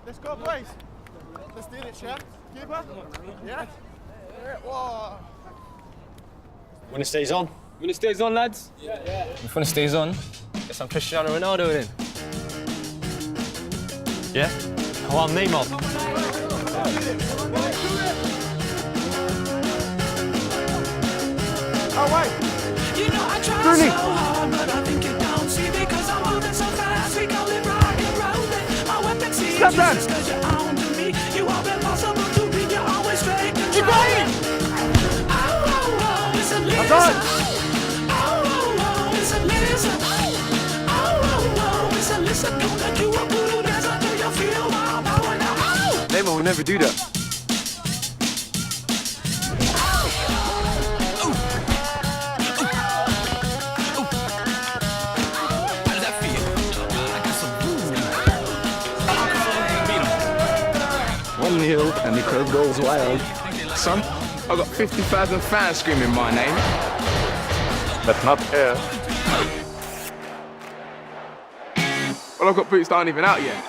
Let's go, boys. Let's do it, yeah? Keeper? Yeah? Whoa. When it stays on. When it stays on, lads? If it stays on, get some Cristiano Ronaldo in. Yeah? I want Neymar. Oh, wait. You know I try Rooney. so hard, but I think you don't see me, cause I'm moving so fast. We call it rock and rolling. My weapon sees Stop that. just cause you're on to me. You are impossible to be, you're always straight control. Keep going. Oh, oh, oh, it's a lizard. I'm done. Oh, oh, oh, it's a lizard. Oh, oh, oh, it's a lizard. Gonna do a voodoo dance until you feel my power now. Oh! Neymar will never do that. How does that feel? I got some voodoo. 1-0 and the crowd goes wild. Son, I've got 50,000 fans screaming my name. That's not air. Well, I've got boots that aren't even out yet.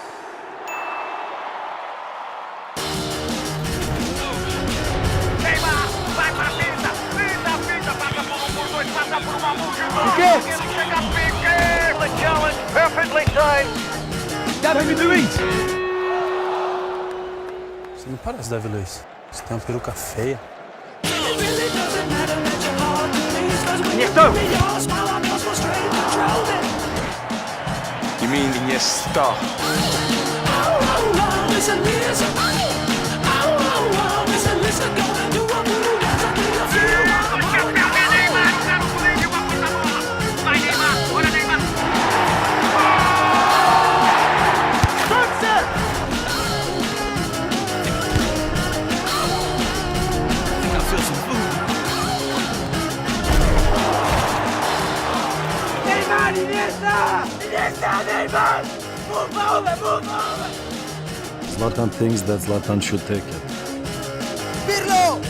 David Luiz. Você não parece Davi Luiz. Você tem uma peruca feia. It really doesn't matter that you're hard to please, cause when you Iniesta. give me your smile, I'm yours for straight controlling. You mean Iniesta? Oh, oh, oh, it's a lizard. Oh, oh, oh, it's a lizard. Gonna do a voodoo dance until you feel my power now. I feel some food. Neymar, Iniesta! Iniesta, Neymar! Move over, move over! Zlatan thinks that Zlatan should take it. Pirlo!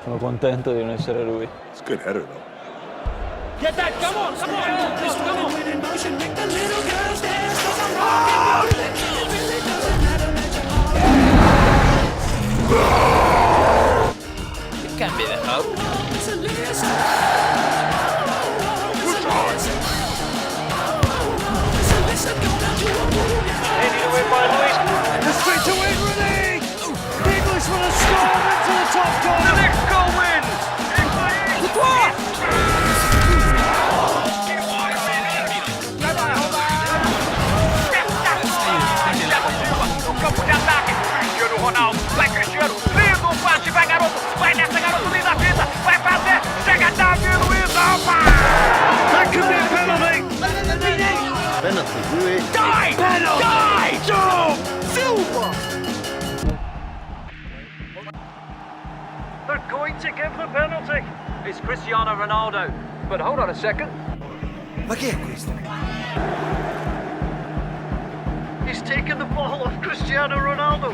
Sono contento di non essere lui. It's a good header, though. Get that, come on, come on! This moment in motion, make the little girls dance, cause I'm rocking you. It really doesn't matter that you're hard. It can't be the hub. It's a lizard. It's a lizard. It's a lizard. Gonna do a voodoo dance. The straight to win, Rooney! The Englishman has scored into the top corner! The next goal wins! No campo de ataque, Cristiano Ronaldo, vai Cristiano, lindo passe, vai garoto, vai nessa garoto, linda fita, vai fazer, chega Davi Luiz, opa! That could be a penalty! Penalty, Rui. Die! Penalty! Die! Joe! Silva! They're going to give the penalty. It's Cristiano Ronaldo. But hold on a second. Ma che è questo? He's taken the ball off Cristiano Ronaldo.